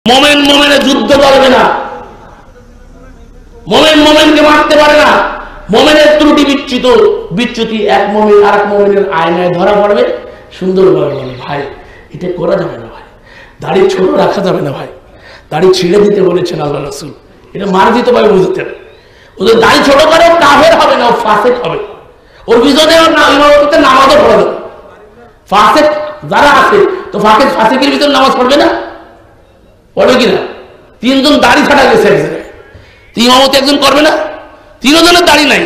মোমেন মোমেনে যুদ্ধ করবে না, মোমেন মোমেনকে মারতে পারে না। মোমেনের ত্রুটি বিচ্যুতি এক মোমেন আর এক মোমেনের আয়নায় ধরা পড়বে, সুন্দরভাবে বলে ভাই এটা করা যাবে না ভাই, দাড়ি ছোট রাখা যাবে না ভাই, দাড়ি ছিঁড়ে দিতে বলেছেন আল্লাহ রাসূল, এটা মার্জিত ভাবে বুঝতে হবে। ওদের দাড়ি ছোট করে কাফের হবে না, ও ফাসেক হবে, ওর পিছনে ইমামতিতে নামাজও পড়া যাবে। ফাসেক যারা আছে তো ফাসেকের ভিতরে নামাজ পড়বে না, পড়বে কিনা? তিনজন দাড়ি ছাড়া গেছে এক জায়গায়, ইমামতি একজন করবে না, তিনজনের দাড়ি নাই,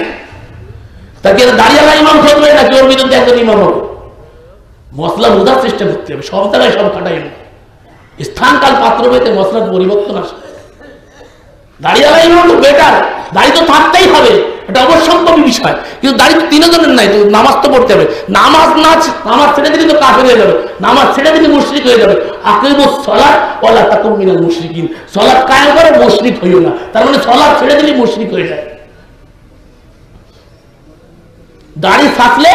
তাকে দাড়িওয়ালা ইমাম করবে নাকি ওর বিরুদ্ধে একজন ইমাম হবে? মশলা বোঝার চেষ্টা করতে হবে, সব জায়গায় সব খাটাই না, স্থান কাল পাত্র পেতে মশলার পরিবর্তন আসে। দাড়িওয়ালা ইমাম তো বেটার, দাড়ি তো থাকতেই হবে, এটা অবশ্যম্ভাবী বিষয়, কিন্তু দাড়ি তো তিনজনের নাই, তো নামাজ তো পড়তে হবে। নামাজ ছেড়ে দিলে তো কাফের হয়ে যাবে, নামাজ ছেড়ে দিলে মুশরিক হয়ে যাবে। আকিমুস সালাত ওয়ালা তাকুম মিনাল মুশরিকিন, সালাত কায়েম করে মুশরিক হইও না, তার মানে সালাত ছেড়ে দিলে মুশরিক হয়ে যায়। দাড়ি থাকলে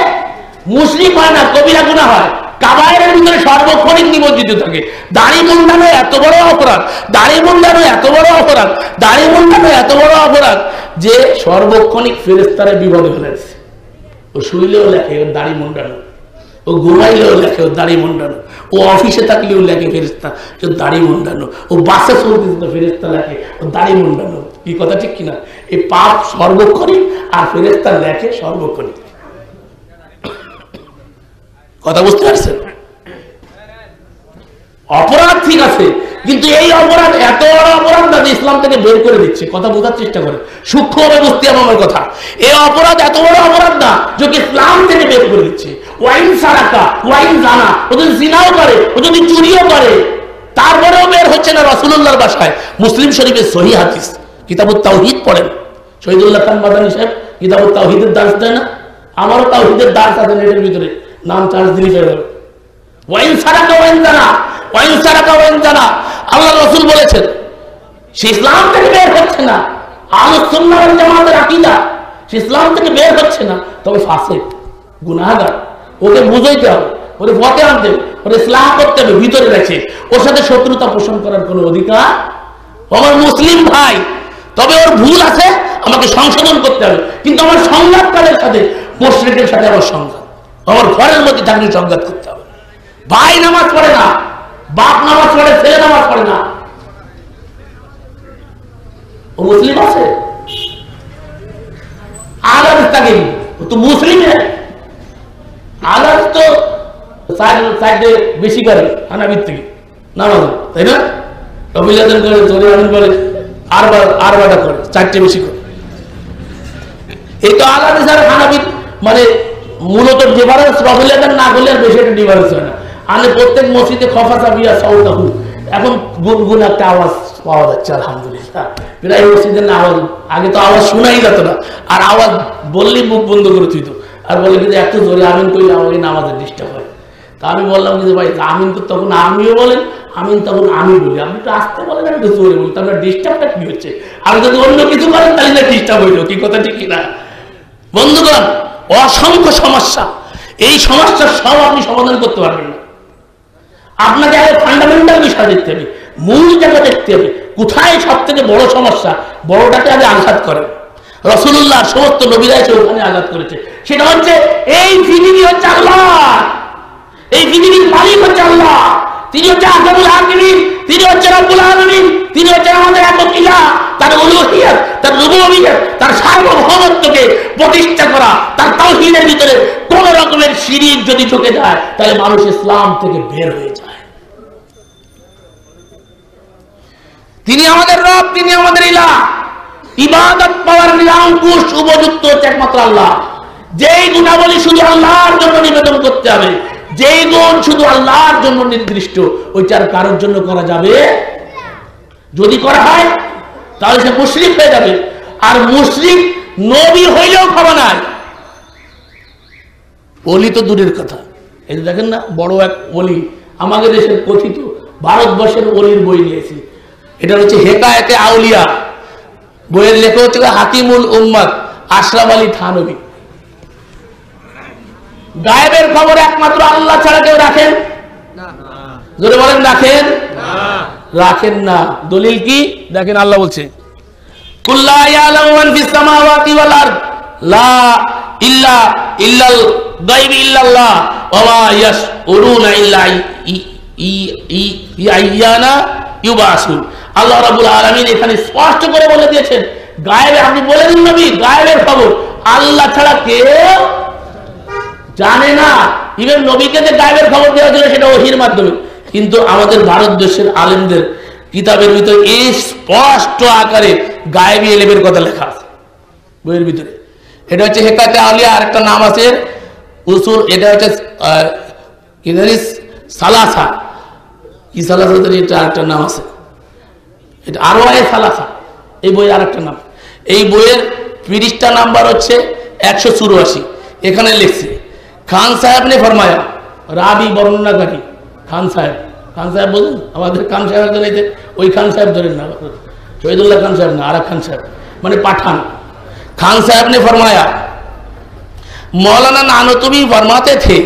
মুশরিক হয় না, কবিরা গুনাহ হয়, কাবায়েরের ভিতরে সর্বক্ষণিক নিমজ্জিত থাকে। দাড়ি মুন্ডানো এত বড় অপরাধ, দাড়ি মুন্ডানো এত বড় অপরাধ, দাড়ি মুন্ডানো এত বড় অপরাধ যে সর্বক্ষণিক ফেরেশতারে বিপদে ফেলেছে। ও শুইলেও লেখে ওর দাড়ি মুন্ডানো, ও ঘুমাইলেও লেখে ওর দাড়ি মুন্ডানো, ও অফিসে থাকলেও লেখে ফেরেশতা ওর দাড়ি মুন্ডানো, ও বাসে চলতে ফেরেশতা লেখে ওর দাড়ি মুন্ডানো। কি কথা ঠিক কিনা? এই পাপ সর্বক্ষণিক আর ফেরেশতা লেখে সর্বক্ষণিক। কথা বুঝতে পারছেন? অপরাধ ঠিক আছে, কিন্তু এই অপরাধ এত বড় অপরাধ না যে ইসলাম থেকে বের করে দিচ্ছে। কথা বোঝার চেষ্টা করে, সূক্ষ্মভাবে বুঝতে হবে আমার কথা। এই অপরাধ এত বড় অপরাধ না যে ইসলাম থেকে বের করে দিচ্ছে। ওয়াইন সারাকা, ওয়াইন জানা, ও যদি জিনাও করে, ও যদি চুরিও করে, তারপরেও বের হচ্ছে না রাসূলুল্লাহর বাসায়। মুসলিম শরীফের সহিহ হাদিস, কিতাবুত তাওহীদ পড়েন, শহীদুল্লাহ খান মাদানী সাহেব কিতাবুত তাওহীদের দার্স দেয় না? আমারও তাওহীদের দার্স আছে নেটের ভিতরে, নাম চার্জ দিলে পেয়ে যাবে। ওয়াইন সারাকা ওয়াইন জানা, ওয়াইন সারাকা ওয়াইন জানা, আল্লাহ রাসূল বলেছেন সে ইসলাম থেকে বের হচ্ছে না। আহলুস সুন্নাহ ওয়াল জামাতের আকীদা, সে ইসলাম থেকে বের হচ্ছে না, তবে ফাসিক, গুনাহগার। ওকে বুঝাইতে হবে, ওরে পথে আনতে হবে, ওরে ইসলাহ করতে হবে, ভিতরে রেখে ওর সাথে শত্রুতা পোষণ করার কোনো অধিকার। আমার মুসলিম ভাই, তবে ওর ভুল আছে, আমাকে সংশোধন করতে হবে, কিন্তু আমার সংঘাতকারের সাথে, মুশরিকের সাথে আমার সংঘাত, আমার ঘরের মধ্যে থাকলে সংঘাত করতে হবে। ভাই নামাজ পড়ে না, বাপ নামাজ পড়ে, ছেলে নামাজ পড়ে না, ও মুসলিম আছে? আলাদা থাকে, ও তো মুসলিম। আলাদা তো সাইডে বেশি করে হানাবির থেকে নামাজ, তাই না? অভিলাদন করে, জরিমানা করে, আর বাটা করে, চারটে বেশি করে। এই তো আলাদা স্যার হানাবির মানে মূলত ডিফারেন্স, অভিলাদন না করলে আর বেশি একটা ডিফারেন্স হয় না। আনে প্রত্যেক মসজিদে খফা চাবিয়া সাউদাহু, এখন গুনগুন একটা আওয়াজ পাওয়া যাচ্ছে আলহামদুলিল্লাহ। প্রায় মসজিদের না আওয়াজ, আগে তো আওয়াজ শোনাই যেত না, আর আওয়াজ বললেই মুখ বন্ধ করে তুইতো, আর বলে কিন্তু এত জোরে আমিন করলে আমাকে নামাজের ডিস্টার্ব হয়। তা আমি বললাম কিন্তু ভাই আমিন তো তখন আমিও বলেন, আমিন তখন আমি বলি, আপনি তো আসতে বলেন, আমি তো জোরে বলি, তাহলে ডিস্টার্বটা কি হচ্ছে? আমি যদি অন্য কিছু করেন তাহলে না ডিস্টার্ব হইল। কি কথা ঠিক কিনা বন্ধুগণ? অসংখ্য সমস্যা, এই সমস্যার সব আপনি সমাধান করতে পারবেন না। আপনাকে আগে ফান্ডামেন্টাল বিষয় দেখতে হবে, মূল জায়গা দেখতে হবে, কোথায় সব থেকে বড় সমস্যা, বড়টাকে আগে আঘাত করেন। রাসূলুল্লাহ সমস্ত নবীরা এসে ওখানে আঘাত করেছে, সেটা হচ্ছে এই পৃথিবী হচ্ছে আল্লাহ, এই পৃথিবীর মালিক হচ্ছে আল্লাহ, তিনি হচ্ছে আহকামুল হাকিমিন, তিনি হচ্ছে রব্বুল আলামিন, তিনি হচ্ছে আমাদের একক ইলাহ। তার উলুহিয়ত, তার রুবুবিয়ত, তার সার্বভৌমত্বকে প্রতিষ্ঠা করা, তার তাওহীদের ভিতরে কোন রকমের শিরিক যদি ঢুকে যায় তাহলে মানুষ ইসলাম থেকে বের হয়ে যায়। তিনি আমাদের রব, তিনি আমাদের ইলাহ। ইবাদত পাওয়ার নিরঙ্কুশ উপযুক্ত হচ্ছে একমাত্র আল্লাহ। যেই গুণাবলী শুধু আল্লাহর জন্য নিবেদন করতে হবে, যেই গুণ শুধু আল্লাহর জন্য নির্দিষ্ট, ওইটার কারোর জন্য করা যাবে, যদি করা হয় তাহলে সে মুশরিক হয়ে যাবে। আর মুশরিক নবী হইলেও ক্ষমা নাই, ওলি তো দূরের কথা। এই যে দেখেন না, বড় এক ওলি, আমাদের দেশের কথিত ভারতবর্ষের ওলির বই নিয়েছি, এটা হচ্ছে হেকায়েতে আউলিয়া, বইয়ের লেখা হচ্ছে হাকিমুল উম্মাত আশরাফ আলী থানভী। গায়েবের খবর একমাত্র আল্লাহ ছাড়া কেউ রাখেন? জোরে বলেন রাখেন? রাখেন না। দলিল কি দেখেন, আল্লাহ বলছে কুল্লা ইয়ালামু মান ফিস সামাওয়াতি ওয়াল আরদ লা ইল্লাল গায়ব ইল্লাল্লাহ ওয়া মা ইয়াশউরুনা ইল্লা ইয়ানা ইউবাসুন। আল্লাহ রাব্বুল আলামিন এখানে স্পষ্ট করে বলে দিয়েছেন, গায়েবে আপনি বলে দিন নবী, গায়েবের খবর আল্লাহ ছাড়া কেউ জানে না। ইভেন নবীকে যে গায়েবের খবর দেওয়া ছিল সেটা ওহীর মাধ্যমে, কিন্তু আমাদের ভারতবর্ষের আলেমদের কিতাবের ভিতরে এই স্পষ্ট আকারে গায়েবী এলেমের কথা লেখা আছে বইয়ের ভিতরে। এটা হচ্ছে হেকাতে আউলিয়া, আর একটা নাম আছে উসুল, এটা হচ্ছে কি জানিস সালাসা, কি সালাসা এটা আরেকটা নাম আছে, এটা আরওয়ায়ে সালাসা, এই বইয়ের আরেকটা নাম। এই বইয়ের পৃষ্ঠা নাম্বার হচ্ছে 184। এখানে লিখছে খান সাহেব নে ফরমায়া, রাবি বর্ণনাকারী খান সাহেব। খান সাহেব বলুন, আমাদের খান সাহেব ধরেছে, ওই খান সাহেব ধরেন না, শহীদুল্লাহ খান সাহেব না, আর খান সাহেব মানে পাঠান। खान साहब ने फरमाया मौलाना नानतवी फरमाते थे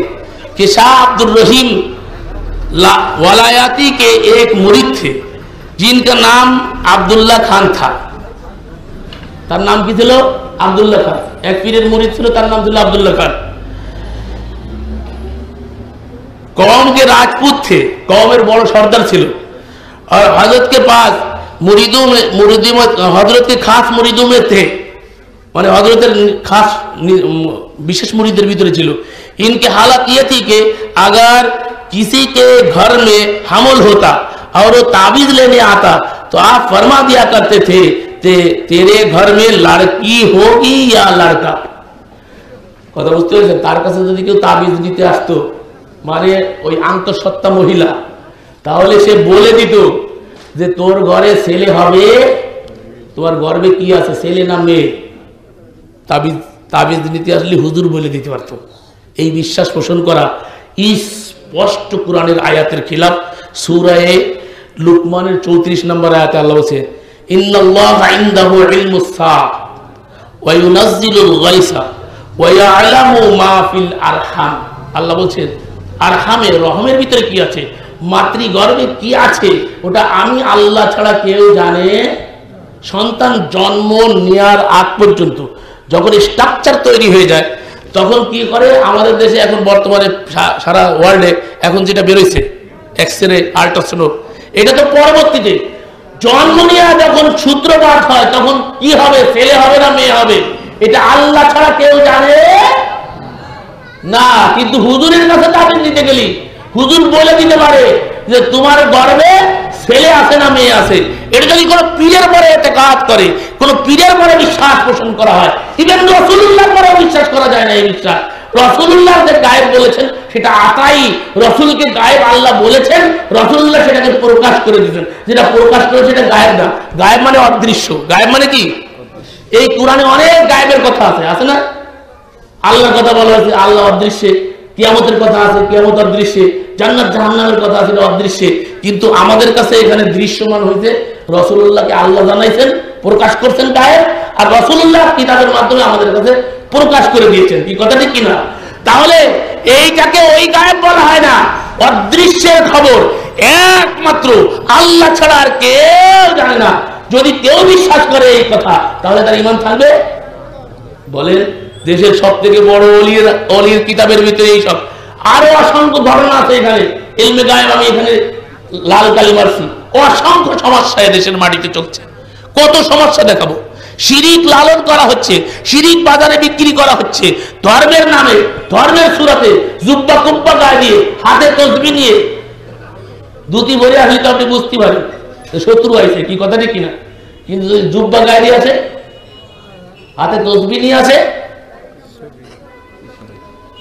कि शाह अब्दुल रहीम वलायती के एक मुरीद थे जिनका नाम अब्दुल्ला खान था। तार नाम की छिलो अब्दुल्ला खान, एक पीरेर मुरीद छिलो तार नाम छिलो अब्दुल्ला खान। कौम के राजपूत थे, कौमेर बड़ो सरदार छिलो और हजरत के पास मुरीदों में हजरत के खास मुरीदों में थे, माने हजरतेर खास विशेष मुरीदर भीतर छिलो। इनके हालत ये थी कि अगर किसी के घर में हमल होता और वो ताबीज लेने आता तो आप फरमा दिया करते थे तेरे घर में लड़की होगी या लड़का। कथा बुझते पेरेछेन? तार काछे जोदि केउ ताबीज दिते आसतो माने ओई आंतसत्ता महिला, ताहले से बोले दित जे तोर घरे ছেলে হবে, তোমার গর্ভে কি আছে ছেলে না মেয়ে। তাবিজ নিতে আসলে হুজুর বলে দিতে পারত। এই বিশ্বাস পোষণ করা স্পষ্ট কোরআনের আয়াতের খিলাফ। সূরা লুকমানের 34 নম্বর আয়াতে আল্লাহ বলেছে ইন্নাল্লাহা ইনদাহু ইলমুস সাআ ওয়া ইউনাজ্জিলুল গায়সা ওয়া ইয়ালামু মা ফিল আরহাম। আল্লাহ বলেছেন আরহামে, রহমের ভিতরে কি আছে, মাতৃগর্ভে কি আছে, ওটা আমি আল্লাহ ছাড়া কেউ জানে। সন্তান জন্ম নেওয়ার আগ পর্যন্ত যখন স্ট্রাকচার তৈরি হয়ে যায় তখন কি করে, আমাদের দেশে এখন বর্তমানে সারা ওয়ার্ল্ডে এখন যেটা বেরোইছে এক্সরে আল্ট্রাসাউন্ড, এটা তো পরবর্তীতে জন্ম নেওয়া যখন সূত্রপাত হয় তখন কি হবে, ছেলে হবে না মেয়ে হবে, এটা আল্লাহ ছাড়া কেউ জানে না। কিন্তু হুজুরের কাছে তাবিজ নিতে গেলি হুজুর বলে দিতে পারে যে তোমার গর্ভে ছেলে আছে না মেয়ে আছে। এটা যদি কোনো পীরের পরে ইতিকাদ করে, কোনো পীরের পরে বিশ্বাস পোষণ করা হয়, ইভেন রাসূলুল্লাহর পরে বিশ্বাস করা যায় না। এই বিশ্বাস রাসূলুল্লাহ যে গায়েব বলেছেন সেটা আতাই, রাসূলকে গায়েব আল্লাহ বলেছেন, রাসূলুল্লাহ সেটাকে প্রকাশ করে দিয়েছেন। যেটা প্রকাশ করে সেটা গায়েব না, গায়েব মানে অদৃশ্য। গায়েব মানে কি? এই কোরআনে অনেক গায়েবের কথা আছে, আছে না? আল্লাহর কথা বলা হয়েছে আল্লাহ অদৃশ্যে, কিয়ামতের কথা আছে কিয়ামত অদৃশ্যে, জান্নাত জাহান্নামের কথা আছে অদৃশ্যে। কিন্তু আমাদের কাছে এখানে দৃশ্যমান হইতে রাসূলুল্লাহকে আল্লাহ জানাইছেন, প্রকাশ করছেন গায়েব, আর রাসূলুল্লাহ কিতাবের মাধ্যমে আমাদের কাছে প্রকাশ করে দিয়েছেন। কি কথা ঠিক কিনা? তাহলে এইটাকে ওই গায়েব বলা হয় না, অদৃশ্যের খবর একমাত্র আল্লাহ ছাড়া আর কেউ জানে না। যদি কেউ বিশ্বাস করে এই কথা তাহলে তার ঈমান থাকবে? বলেন, দেশের সব থেকে বড় অলির কিতাবের ভিতরে এই সব, আরো অসংখ্য ঘটনা আছে এখানে ইলমে গায়েব। আমি এখানে লাল কালি মারছি, অসংখ্য সমস্যা দেশের মাটিতে চলছে। কত সমস্যা দেখাবো। শিরিক লালন করা হচ্ছে, শিরিক বাজারে বিক্রি করা হচ্ছে, ধর্মের নামে ধর্মের সুরাতে জুব্বা কুব্বা গায়ে দিয়ে হাতে তসবিহ নিয়ে দুটি ভরে আসলে তো আপনি বুঝতে পারেন শত্রু আছে। কি কথা ঠিক কিনা? কিন্তু যদি জুব্বা গায়ে দিয়ে আছে, হাতে তসবিহ নিয়ে আছে,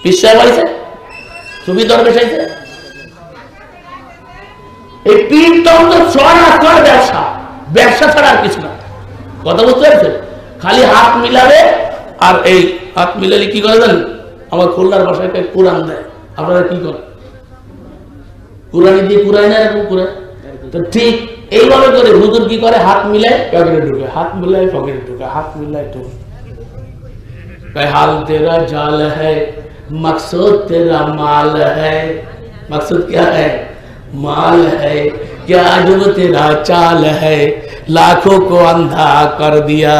বিশ্বাস আছে, ছবি দরবেশ আছে, এই পীরতন্ত্র ছড়া ব্যবসা, ব্যবসা ছাড়া আর কিছু না। কথা বুঝতে পারছেন? খালি হাত মিলাবে, আর এই হাত মিলালে কি করে জানেন? আমার খুলনার ভাষায় কোরআন দেয়, আপনারা কি করেন? কোরআনি দিয়ে কুরাই না, এরকম কুরাই তো ঠিক এইভাবে করে হুজুর কি করে, হাত মিলায় পকেটে ঢুকে, হাত মিলায় পকেটে ঢুকে, হাত মিলায় ঢুকে। হাল তেরা জাল है मकसूद तेरा माल है। मकसूद क्या है? माल है। क्या अजब तेरा चाल है लाखों को अंधा कर दिया।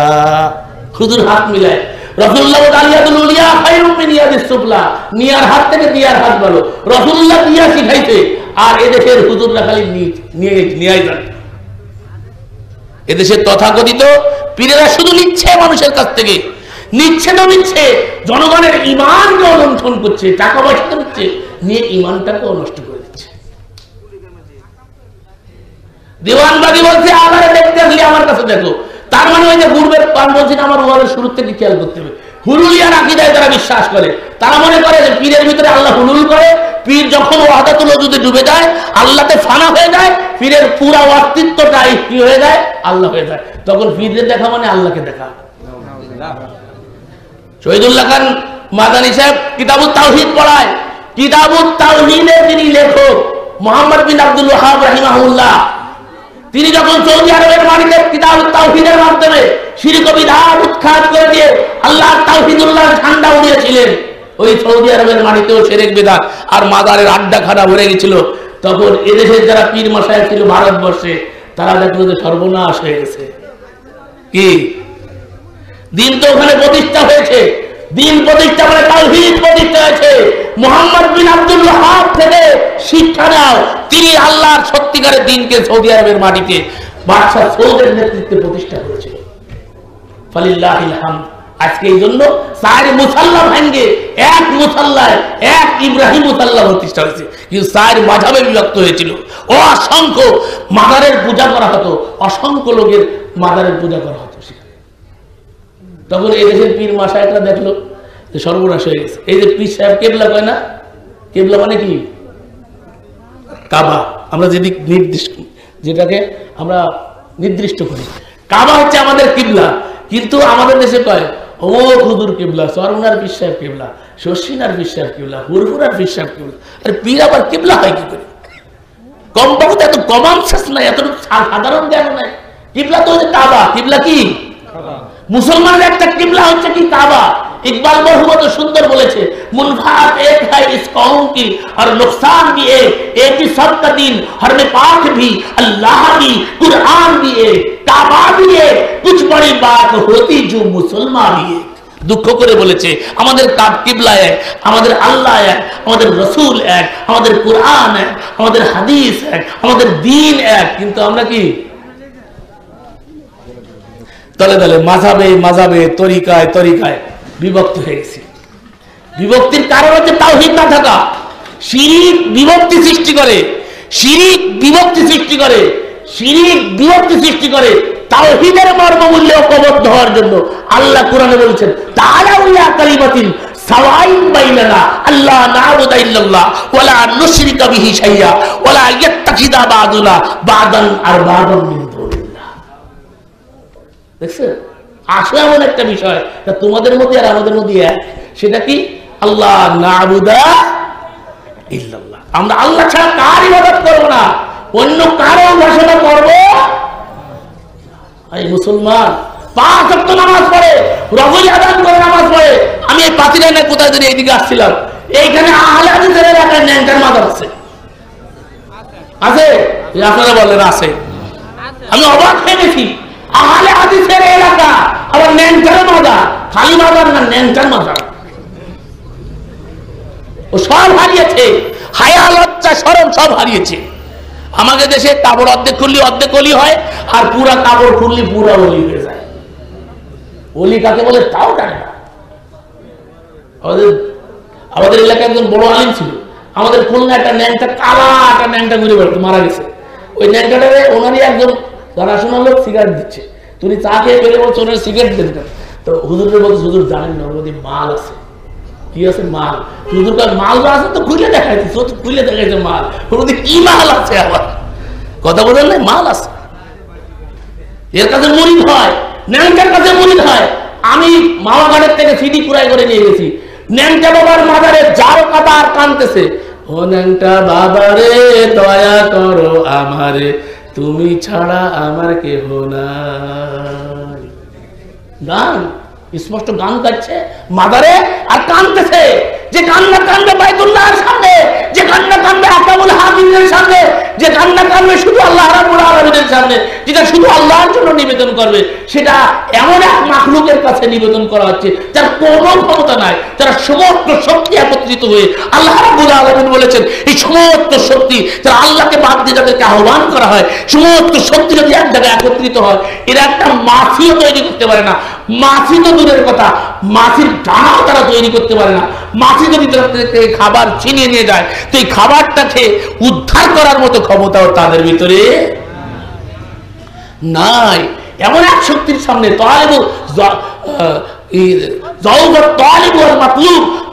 হুজুর হাত মিলায় রাসূলুল্লাহ তাআলাতুল উলিয়া খায়রুম মিন ইয়াদিস সুফলা, নিয়ার হাত থেকে দিয়ার হাত ভালো। রাসূলুল্লাহ দিয়া শিখাইছে আর এদেশের হুজুররা খালি নিয়ে যান। এদেশের তথাকথিত পীরেরা শুধু নিচ্ছে মানুষের কাছ থেকে, নিচ্ছে তো নিচ্ছে, জনগণের ঈমানকে লুণ্ঠন করছে, টাকা পয়সা তো নিচ্ছে, নিয়ে ঈমানটাকেও নষ্ট করে দিচ্ছে। দিওয়ানবাগি বলছে আল্লাহরে দেখতে আসলে আমার কাছে দেখো, তার মানে ওই যে পূর্বের পান বলছেন আমার ওয়ালের শুরু থেকে খেয়াল করতে হবে। হুলুলিয়ার আকীদায় তারা বিশ্বাস করে, তারা মনে করে যে পীরের ভিতরে আল্লাহ হুলুল করে, পীর যখন ওয়াহদাতুল ওজুদে ডুবে যায়, আল্লাহতে ফানা হয়ে যায়, পীরের পুরা অস্তিত্বটাই কি হয়ে যায়, আল্লাহ হয়ে যায়। তখন পীরদের দেখা মানে আল্লাহকে দেখা। শহীদুল্লাহ খান মাদানী সাহেব কিতাবুত তাওহীদ পড়ায়, কিতাবুত তাওহীদের যিনি লেখক মুহাম্মদ বিন আব্দুল ওয়াহাব রাহিমাহুল্লাহ, তিনি যখন সৌদি আরবের মাটিতে কিতাবুত তাওহীদের মাধ্যমে শিরক ও বিদআত উৎখাত করে দিয়ে আল্লাহর তাওহীদুল্লাহর ঝান্ডা উড়িয়েছিলেন, ওই সৌদি আরবের মাটিতেও শিরক বিদআত আর মাজারের আড্ডাখানা ভরে গেছিল। তখন এদেশের যারা পীর মাশায়েখ ছিল ভারতবর্ষে, তারা দেখলো যে সর্বনাশ হয়ে গেছে। কি দিন তো ওখানে প্রতিষ্ঠা হয়েছে, দিন প্রতিষ্ঠা মানে তাওহীদ প্রতিষ্ঠা হয়েছে। মুহাম্মদ বিন আব্দুল ওয়াহাব থেকে শিক্ষা নাও, তিনি আল্লাহর সত্যিকারের দ্বীনকে সৌদি আরবের মাটিতে বাদশা সৌদের নেতৃত্বে প্রতিষ্ঠা করেছিল। ফালিল্লাহিল হামদ। আজকে এই জন্য চার মুসাল্লা ভাঙ্গে এক মুসাল্লায় এক ইব্রাহিম মুসাল্লা প্রতিষ্ঠা হয়েছে, কিন্তু চার মাযহাবে বিভক্ত হয়েছিল। অসংখ্য মাজারের পূজা করা হতো, অসংখ্য লোকের মাজারের পূজা করা হতো। তখন এই দেশের পীর মাশায়েখরা দেখলো যে সর্বনাশ হয়ে গেছে। এই যে পীর সাহেব কেবলা কয় না, কেবলা মানে কি? কাবা। আমরা যেদিক যেটাকে আমরা নির্দিষ্ট করি, কাবা হচ্ছে আমাদের কিবলা, কিন্তু আমাদের দেশে কয় ও হুজুর কিবলা, সরমনার পীর সাহেব কিবলা, শশিনার পীর সাহেব কিবলা, হুরহুরার পীর সাহেব কিবলা। আরে পীর আবার কিবলা হয় কি করে? কমপক্ষে এত কমন সেন্স নাই, এত সাধারণ জ্ঞান নাই। কিবলা তো হচ্ছে কাবা। কিবলা কি? মুসলমানের একটা কিবলা হচ্ছে কি? কাবা। इकबाल बहुत सुंदर बोले थे, मुनफात एक है इस कौम की और नुकसान भी एक ही सब का दिन, हर में पाक भी, अल्लाह भी, कुरान भी एक, काबा भी एक, कुछ बड़ी बात होती जो मुसलमान भी एक। দুঃখ করে বলেছে আমাদের কিবলা এক, আমাদের আল্লাহ এক, আমাদের রাসূল এক, আমাদের কুরআন এক, আমাদের হাদিস এক, আমাদের দ্বীন এক, কিন্তু আমরা কি তলে তলে মাযহাবে মাযহাবে তরিকায় তরিকায় বিভক্ত হয়ে গেছি। বিভক্তির কারণ হচ্ছে তাওহীদ না থাকা। শিরিক বিভক্তি সৃষ্টি করে, শিরিক বিভক্তি সৃষ্টি করে, শিরিক বিভক্তি সৃষ্টি করে। তাওহীদের মর্মমূল্য ঐক্যবদ্ধ হওয়ার জন্য আল্লাহ কোরআনে বলেছেন তাআলাউ ইলা কালিমাতিন সাওয়াইন বাইনানা আল্লা না'বুদা ইল্লাল্লাহ ওয়ালা নুশরিকা বিহি শাইয়া ওয়ালা ইয়াত্তাখিযা বা'দুনা বা'দান আরবাবান মিন দুনিল্লাহ। দেখছেন আসলে এমন একটা বিষয় তোমাদের মধ্যে আর আমাদের মধ্যে এক, সেটা কি? আল্লাহ না'বুদা ইল্লাল্লাহ। আমরা আল্লাহ ছাড়া কার ইবাদত করব না, অন্য কারো উপাসনা করব। এই মুসলমান 5 ওয়াক্ত নামাজ পড়ে, রজনী আদান করে নামাজ পড়ে। আমি এই পাতিরায় না কোথায় ধরে এইদিকে আসছিলাম, এইখানে আহলে হাদিসের এলাকায় ন্যাংটার মাজার আছে। আছে? আপনারা বলেন আছে? আমি অবাক হয়ে গেছি। আহলে হাদিসের এলাকা আবার ন্যাংটার মাজার, খালি মাজার না, ন্যাংটার মাজার। ও সব হারিয়েছে, হায়া লজ্জা শরম সব হারিয়েছে। আমাদের দেশে কাপড় অর্ধেক খুললি অর্ধেক অলি হয়, আর পুরা কাপড় খুললি পুরা অলি হয়ে যায়। অলি কাকে বলে তাও জানে না। আমাদের এলাকায় একজন বড় আলিম ছিল, আমাদের খুলনা একটা ন্যাংটা কালা একটা ন্যাংটা ঘুরে বেড়াতো, মারা গেছে। ওই ন্যাংটাটারে ওনারই একজন জানাশোনা লোক সিগারেট দিচ্ছে, তুমি চা খেয়ে বেড়ে বলছো ওনার সিগারেট দিতে। তো হুজুরের বলছে হুজুর জানেন না ওর মধ্যে মাল আছে। কি আছে? মাল। হুজুর কাছে মাল আছে তো খুলে দেখাইছে, খুলে দেখাইছে মাল। ওর মধ্যে কি মাল আছে? আবার কথা বলেন না, মাল আছে। এর কাছে মুরিদ হয়, ন্যাংটার কাছে মুরিদ হয়। আমি মাওয়াঘাটের থেকে সিডি কুড়াই করে নিয়ে গেছি, ন্যাংটা বাবার মাজারে যারো কাতার কানতেছে, ও ন্যাংটা বাবারে দয়া করো আমারে, তুমি ছাড়া আমার কেহ নাই। গান স্পষ্ট গান গাচ্ছে মাদারে আর কানতেছে। যে কান্না কান্দে বাইতুল্লাহর সামনে, যে কান্না কান্দে আকামুল হাকিমের সামনে, যে কান্না কাঁদবে শুধু আল্লাহ রাব্বুল আলামিনের সামনে, যেটা শুধু আল্লাহর জন্য নিবেদন করবে, সেটা এমন এক মাখলুকের কাছে নিবেদন করা হচ্ছে যার কোনো ক্ষমতা নাই, যারা সমস্ত শক্তি একত্রিত হয়ে, আল্লাহ রাব্বুল আলামিন বলেছেন এই সমস্ত শক্তি যারা আল্লাহকে বাদ দিয়ে যাদেরকে আহ্বান করা হয়, সমস্ত শক্তি যদি এক জায়গায় একত্রিত হয়, এরা একটা মাছিও তৈরি করতে পারে না। মাছি তো দূরের কথা, মাছির ডানাও তারা তৈরি করতে পারে না। মাছি যদি খাবার ছিনিয়ে নিয়ে যায়, তো এই খাবারটাকে উদ্ধার করার মতো ক্ষমতাও তাদের ভিতরে নাই। এমন এক শক্তির সামনে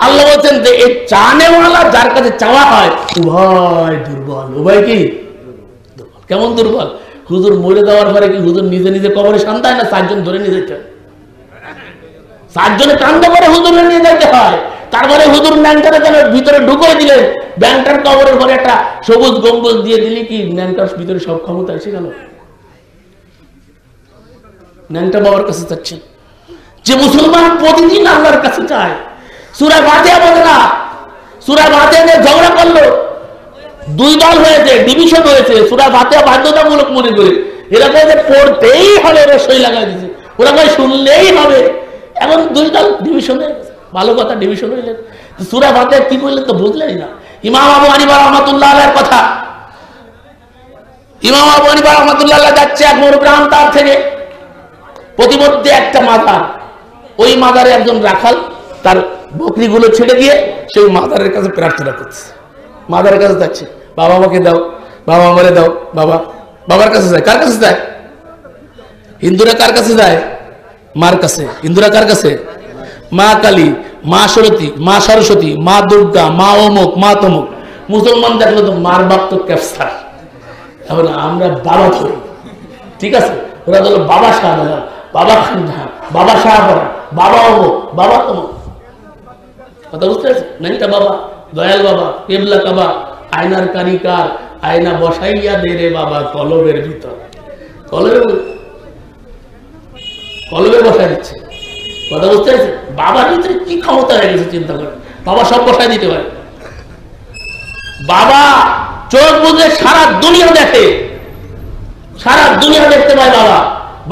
আল্লাহ বলছেন যে এই চানেওয়ালা যার কাছে চাওয়া হয় উভয় দুর্বল। উভয় কি দুর্বল? কেমন দুর্বল? হুজুর মরে যাওয়ার পরে কি হুজুর নিজে নিজে কবরে শান্তায় না 4 জন ধরে নিয়ে যেতে হয়? 4 জনে কান্দ করে হুজুরে নিয়ে যেতে হয়। তারপরে হুজুর ন্যাংটারে যেন ভিতরে ঢুকিয়ে দিলেন, ব্যাংটার কবরের পরে একটা সবুজ গম্বুজ দিয়ে দিলি কি ন্যাংটার ভিতরে সব ক্ষমতা এসে গেল? ন্যাংটা বাবার কাছে চাচ্ছেন। যে মুসলমান প্রতিদিন আল্লাহর কাছে চায়, সূরা ফাতিহা বলে না, সূরা ফাতিহা নিয়ে ঝগড়া করলো, 2 দল হয়েছে, ডিভিশন হয়েছে, সূরা ফাতিহা বাধ্যতামূলক মনে করে এরা কয়ে পড়তেই হবে, এরা সই লাগাই দিচ্ছে, ওরা কয়ে শুনলেই হবে। এখন 2 দল ডিভিশন হয়ে গেছে। ভালো কথা, ডিভিশন হইলেন। সূরা ফাতিহা কি বললেন তো বুঝলেই না। ইমাম আবু হানিফা রাহমাতুল্লাহ আলাইহির কথা, ইমাম আবু হানিফা রাহমাতুল্লাহ আলাইহি যাচ্ছে এক মরুগ্রাম, তার থেকে প্রতিমধ্যে একটা মাজার, ওই মাজারে একজন রাখাল তার বকরিগুলো ছেড়ে দিয়ে সেই মাজারের কাছে প্রার্থনা করছে। মাজারের কাছে যাচ্ছে, বাবা আমাকে দাও, বাবা আমারে দাও, বাবা। বাবার কাছে যায়। কার কাছে যায়? হিন্দুরা কার কাছে যায়? মার কাছে। হিন্দুরা কার কাছে? মা কালী, মা সরস্বতী, মা দুর্গা, মা অমুক, মা তমুক। মুসলমান দেখলো তো মার বাপ তো ক্যাপসার, এখন আমরা বাবা ধরি, ঠিক আছে? ওরা ধরো বাবা শাহজাহান, বাবা খানজাহান, বাবা শাহপরা, বাবা অমুক, বাবা তমুক। কথা বুঝতে পারছি? নাইটা বাবা, দয়াল বাবা, কেবলা কাবা, আয়নার কারিকার, আয়না বসাইয়া দে রে বাবা কলবের ভিতর। কলবে বসাই দিচ্ছে। কথা বুঝতে পারছি? বাবার ভিতরে কি ক্ষমতা হয়ে গেছে চিন্তা করে। বাবা সব বসাই দিতে পারে। বাবা চোখ বুঝে সারা দুনিয়া দেখে, সারা দুনিয়া দেখতে পায় বাবা।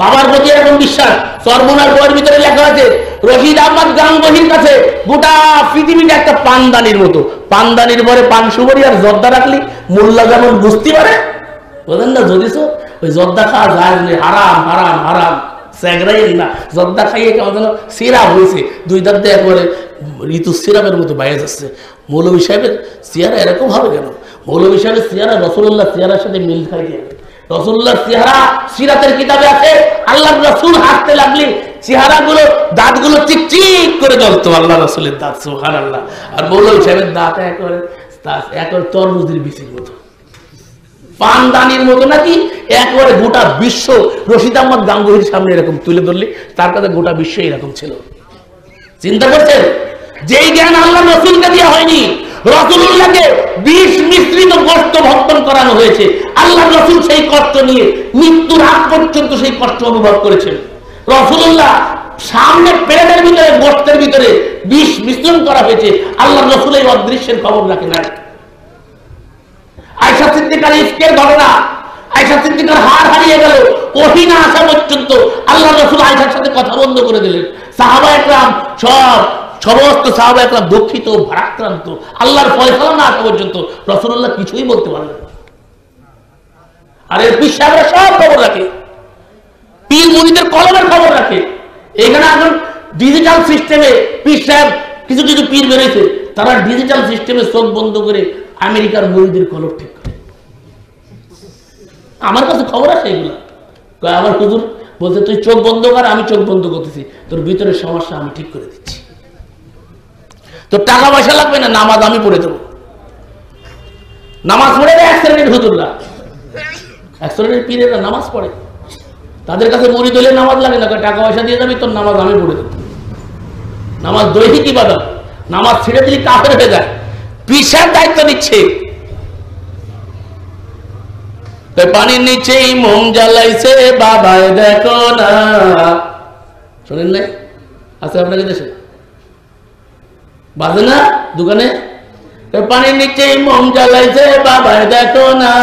বাবার প্রতি এরকম বিশ্বাস। সর্বনার বইয়ের ভিতরে লেখা আছে রশিদ আহমদ গাঙ্গুহির কাছে গোটা পৃথিবীটা একটা পানদানির মতো। পানদানির পরে পান সুপারি আর জর্দা রাখলি মোল্লা যেমন বুঝতে পারে, বলেন না যদি ওই জর্দা খাওয়া যায়, হারাম হারাম হারাম স্যাগরাই না, জর্দা খাইয়ে কেমন যেন সিরাপ হয়েছে, 2 দাঁত দিয়ে একবারে ঋতু সিরাপের মতো বাইরে যাচ্ছে। মৌলভী সাহেবের চেহারা এরকম হবে কেন? মৌলভী সাহেবের চেহারা রাসূলুল্লাহ চেহারার সাথে মিল খাই দিয়ে। রাসূলুল্লাহর চেহারা সিরাতের কিতাবে আছে, আল্লাহর রাসূল হাসতে লাগলে চেহারাগুলো দাঁতগুলো চিকচিক করে জ্বলতো, আল্লাহ রাসূলের দাঁত, সুবহানাল্লাহ। আর মৌলভী সাহেবের দাঁত একবারে তরমুজের বিচির মতো, পানদানির মতো নাকি একবারে গোটা বিশ্ব রশিদ আহমদ গাঙ্গুহির সামনে এরকম তুলে ধরলি তার কাছে গোটা বিশ্ব এরকম ছিল। চিন্তা করছেন? যেই জ্ঞান আল্লাহ রাসূলকে দেওয়া হয়নি, রাসূলুল্লাহকে বিষ মিশ্রিত গোশত ভক্ষণ করানো হয়েছে। আল্লাহ রাসূল সেই কষ্ট নিয়ে মৃত্যুর আগ পর্যন্ত সেই কষ্ট অনুভব করেছেন। রাসূলুল্লাহ সামনে পেটের ভিতরে গোশতের ভিতরে বিষ মিশ্রণ করা হয়েছে, আল্লাহ রাসূল এই অদৃশ্যের খবর রাখে না। আয়েশা সিদ্দিকার ইফকের ঘটনা, আয়েশা সিদ্দিকার হাড় হারিয়ে গেল, ওহী না আসা পর্যন্ত আল্লাহ রাসূল আয়েশার সাথে কথা বন্ধ করে দিলেন। সাহাবায়ে কেরাম সমস্ত সাহাবায়ে কেরাম দুঃখিত, ভারাক্রান্ত, আল্লাহর ফয়সালা না আসা পর্যন্ত রাসূলুল্লাহ কিছুই বলতে পারলেন না। আর এর পীর সাহেবরা সব খবর রাখে, পীর মুরিদের কলমের খবর রাখে। এখানে এখন ডিজিটাল সিস্টেমে পীর সাহেব কিছু কিছু পীর বেরোইছে, তারা ডিজিটাল সিস্টেমে চোখ বন্ধ করে আমেরিকার মুরিদের কলম ঠিক করে। আমার কাছে খবর আছে এগুলো। আমার হুজুর বলছে তুই চোখ বন্ধ কর, আমি চোখ বন্ধ করতেছি, তোর ভিতরের সমস্যা আমি ঠিক করে দিচ্ছি, তোর টাকা পয়সা লাগবে না, নামাজ আমি পড়ে দেবো। নামাজ পড়ে দেয় এক শ্রেণীর হুজুররা, এক শ্রেণীর পীরেরা নামাজ পড়ে, তাদের কাছে মুরিদ হলে নামাজ লাগে না, টাকা পয়সা দিয়ে যাবি, তোর নামাজ আমি পড়ে দেবো। নামাজ দৈহিক ইবাদত, নামাজ ছেড়ে দিলে কাফের হয়ে যায়। পীর সাহেব দায়িত্ব নিচ্ছে, পানির নিচেই মোম জ্বালাইছে বাবায় দেখো না, শোনেন নাই? আছে আপনাকে দেশে বাজে না দোকানে? পানির নিচেই মোম জ্বালাইছে বাবায় দেখো না,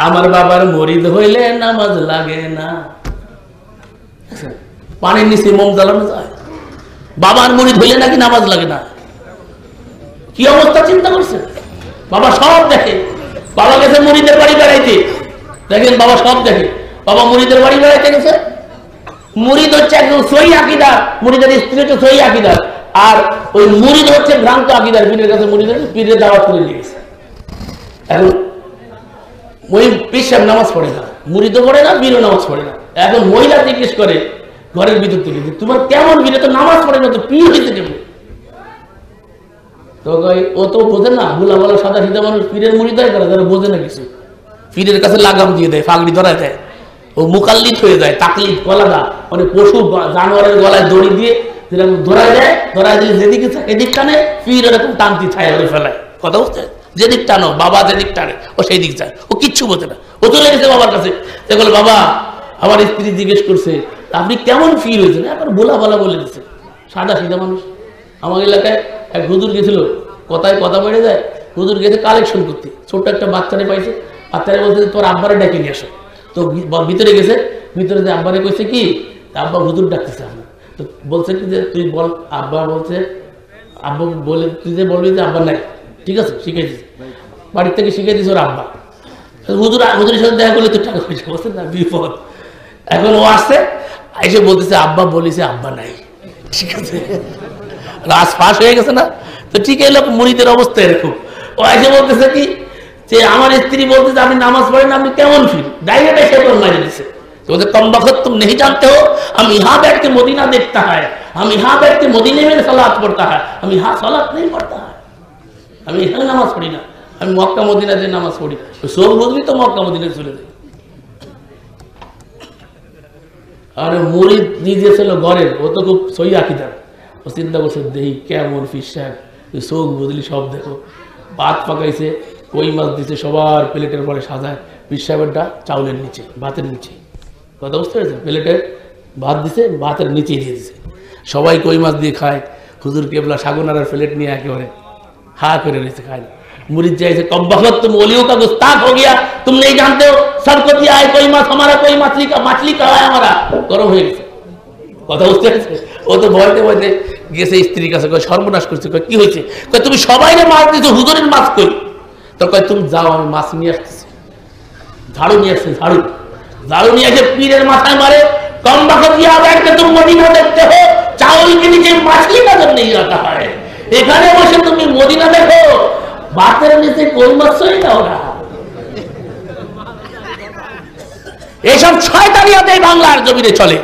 আমার বাবার মরিদ হইলে নামাজ লাগে না। পানির নিচে মোম জ্বালানো যায়, বাবার মরিদ হইলে নাকি নামাজ লাগে না। কি অবস্থা চিন্তা করছে? বাবা সব দেখে। বাবা গেছে মুরিদের বাড়ি বেড়াইতে, দেখেন বাবা সব দেখে। বাবা মুরিদের বাড়ি বেড়াইতে গেছে, মুরিদ হচ্ছে একদম সহি আকীদা, মুরিদের স্ত্রী হচ্ছে সহি আকীদা, আর ওই মুরিদ হচ্ছে ভ্রান্ত আকীদার। পীরের কাছে মুরিদের পীরের দাওয়াত করে নিয়ে গেছে। এখন ওই পীর সাহেব নামাজ পড়ে না, মুরিদও পড়ে না, পীরও নামাজ পড়ে না। এখন মহিলা জিজ্ঞেস করে ঘরের ভিতর থেকে, তোমার কেমন পীর? তো নামাজ পড়ে না, তো পীর হইতে কেমন? তো ও তো বোঝে না, ভুলা বলা সাদা সিধা মানুষ পীরের মুরিদ হয় তারা, তারা বোঝে না কিছু। পীরের কাছে লাগাম দিয়ে দেয়, ফাগড়ি ধরায় দেয়, ও মুকাল্লিদ হয়ে যায়। তাকলিদ গলাদা মানে পশু জানোয়ারের গলায় দড়ি দিয়ে যেরকম ধরায় দেয়, ধরায় দিলে যেদিকে এদিক টানে, পীর এরকম টানতি ছায় ধরে ফেলায়। কথা বুঝতে? যেদিক টানো, বাবা যেদিক টানে ও সেই দিক যায়। ও কিচ্ছু বোঝে না। ও চলে গেছে বাবার কাছে, বলে বাবা আমার স্ত্রী জিজ্ঞেস করছে আপনি কেমন ফিল হয়েছেন? এখন ভোলা বলা বলে দিচ্ছে, সাদা সিধা মানুষ। আমার এলাকায় এক হুজুর গেছিল, কথায় কথা বেড়ে যায়। হুজুর গেছে কালেকশন করতে, ছোট্ট একটা বাচ্চারে পাইছে, বাচ্চারে বলছে তোর আব্বারে ডাকে নিয়ে আসো। তো ভিতরে গেছে, ভিতরে যে আব্বারে কইছে কি, আব্বা হুজুর ডাকতেছে। আমি তো বলছে কি যে তুই বল। আব্বা বলছে, আব্বা বলে তুই যে বলবি যে আব্বা নাই, ঠিক আছে শিখে দিস, বাড়ির থেকে শিখে দিস ওর আব্বা। হুজুরের সাথে দেখা করলে তো টাকা পয়সা, বলছে না বিপদ। এখন ও আসছে, এসে বলতেছে আব্বা বলিছে আব্বা নাই, ঠিক আছে রাজ ফাঁস হয়ে গেছে না? তো ঠিক এলো মুরিদের অবস্থা এরকম। ও এসে বলতেছে কি যে আমার স্ত্রী বলতেছে আপনি নামাজ পড়েন, আপনি কেমন ফিল? ডাইরেক্ট এসে তোর মারিয়ে দিচ্ছে। बोलते कम वक्त तुम नहीं जानते हो, हम यहाँ बैठ के मदीना देखता है, हम यहाँ बैठ के मदीने में सलात पढ़ता है, हम यहाँ सलात नहीं पढ़ता है, हम यहाँ नमाज पढ़ी ना, हम मक्का मदीना से नमाज पढ़ी। तो सब बुझली तो मक्का मदीना चले गए। और मुरीद নিজে ছিল ঘরে, ও তো খুব সহি আকীদার। ও চিন্তা করছে দেহি কেমন পীর সাহেব, চোখ বুঝলি সব দেখো। ভাত পাকাইছে, কই মাছ দিছে, সবার প্লেটের পরে সাজায়। পীর সাহেবেরটা চাউলের নিচে, ভাতের নিচে। কথা বুঝতে পেরেছেন? প্লেটে ভাত দিছে, ভাতের নিচে দিয়ে দিছে। সবাই কই মাছ দিয়ে খায়। হুজুর কেবলা সাগুনার প্লেট নিয়ে একেবারে হা করে রয়েছে, খায় না। मुरीद जैसे कब वक्त तुम ओलियों का गुस्ताख हो गया, तुम नहीं जानते हो सबको दिया है कोई माछ, हमारा कोई मछली का है हमारा। গরম হয়ে গেছে, কথা বুঝতে পারছে? ও তো ভয়তে ভয়তে গেছে স্ত্রীর কাছে, কয় সর্বনাশ করছে। কয় কি হয়েছে? কয় তুমি সবাইকে মাছ দিছো, হুজুরের মাছ কই? তো কয় তুমি যাও, আমি মাছ নিয়ে আসতেছি। ঝাড়ু নিয়ে আসছে, ঝাড়ু নিয়ে এসে পীরের মাথায় মারে। कम वक्त यहाँ बैठ के तुम मदीना देखते हो, चावल के नीचे मछली नजर नहीं आता है, এখানে বসে তুমি মদিনা দেখো, ভাতের নিচে কই মাছ ছড়ি না। ওরা এইসব শয়তানিয়াতে বাংলার জমিনে চলে।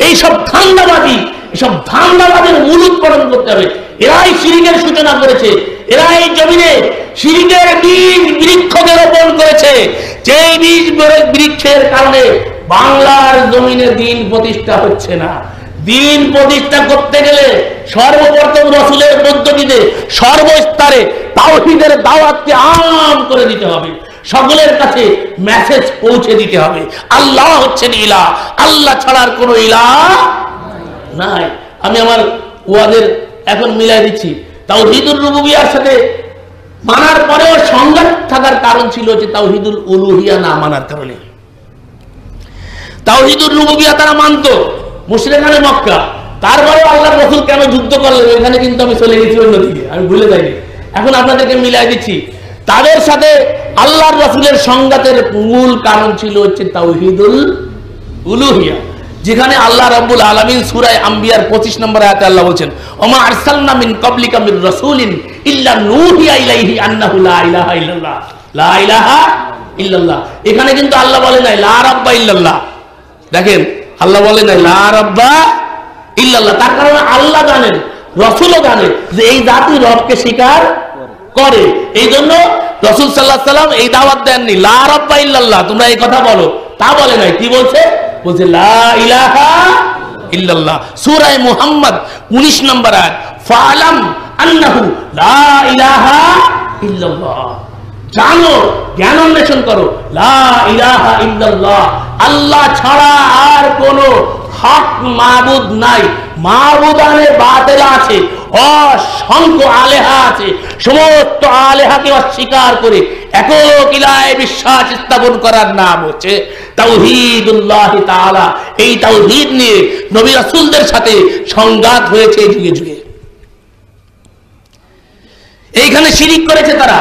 এইসব ধান্দাবাজি, এইসব ধান্দাবাজের মূল উৎপাদন করতে হবে। এরাই শিরকের সূচনা করেছে, এরা এই জমিনে শিরকের বীজ বৃক্ষকে রোপণ করেছে। যেই বীজ বৃক্ষের কারণে বাংলার জমিনে দিন প্রতিষ্ঠা হচ্ছে না। দিন প্রতিষ্ঠা করতে গেলে সর্বপ্রথম রাসূলের পদ্ধতিতে সর্বস্তরে তাওহীদের দাওয়াতকে আম করে দিতে হবে, সকলের কাছে মেসেজ পৌঁছে দিতে হবে। আল্লাহ হচ্ছেন ইলাহ, আল্লাহ ছাড়ার কোনো ইলাহ নাই। আমি আমার ওয়াদের এখন মিলাই দিচ্ছি। তাওহীদুর রুবুবিয়ার সাথে মানার পরেও সংঘাত থাকার কারণ ছিল যে তাওহীদুল উলুহিয়া না মানার কারণে। তাওহীদুর রুবুবিয়া তারা মানতো মুশরিকানে মক্কা, তারপরেও আল্লাহর রাসূল কেন যুদ্ধ করলেন এখানে কিন্তু আমি চলে গেছি অন্যদিকে, আমি ভুলে যাইনি। এখন আপনাদেরকে মিলাই দিচ্ছি। তাদের সাথে আল্লাহর রাসূলের সংঘাতের মূল কারণ ছিল হচ্ছে তাওহীদুল উলুহিয়া, যেখানে আল্লাহ রাব্বুল আলামিন সূরা আম্বিয়ার 25 নম্বর আয়াতে আল্লাহ বলেন, ওমা আরসালনা মিন ক্বাবলিকা মির রাসূলিন ইল্লা নূহিয়া ইলাইহি আন্নাহু লা ইলাহা ইল্লাল্লাহ, লা ইলাহা ইল্লাল্লাহ। এখানে কিন্তু আল্লাহ বলে নাই লা রাব্বা ইল্লাল্লাহ। দেখেন আল্লাহ বলে নাই লা রাব্বা ইল্লাল্লাহ। তার কারণ আল্লাহ জানেন, রাসূলও জানে যে এই জাতি রবকে স্বীকার করে। এই জন্য রাসূল সাল্লাল্লাহু আলাইহি সাল্লাম এই দাওয়াত দেননি লা রাব্বা ইল্লাল্লাহ তোমরা এই কথা বলো, তা বলে নাই। কি বলছে? বলছে লা ইলাহা ইল্লাল্লাহ। সূরা মুহাম্মদ 19 নম্বর আয়াত, ফালাম আন্নাহু লা ইলাহা ইল্লাল্লাহ, জানো, জ্ঞান অন্বেষণ করো, লা ইলাহা ইল্লাল্লাহ, আল্লাহ ছাড়া আর কোনো হক মাবুদ নাই। মাবুদানে বাতিল আছে, অসংখ্য আলেহা আছে, সমস্ত আলেহাকে অস্বীকার করে একক ইলাহে বিশ্বাস স্থাপন করার নাম হচ্ছে তাওহীদুল্লাহ তাআলা। এই তাওহীদ নিয়ে নবী রাসূলদের সাথে সংঘাত হয়েছে যুগে যুগে। এইখানে শিরিক করেছে তারা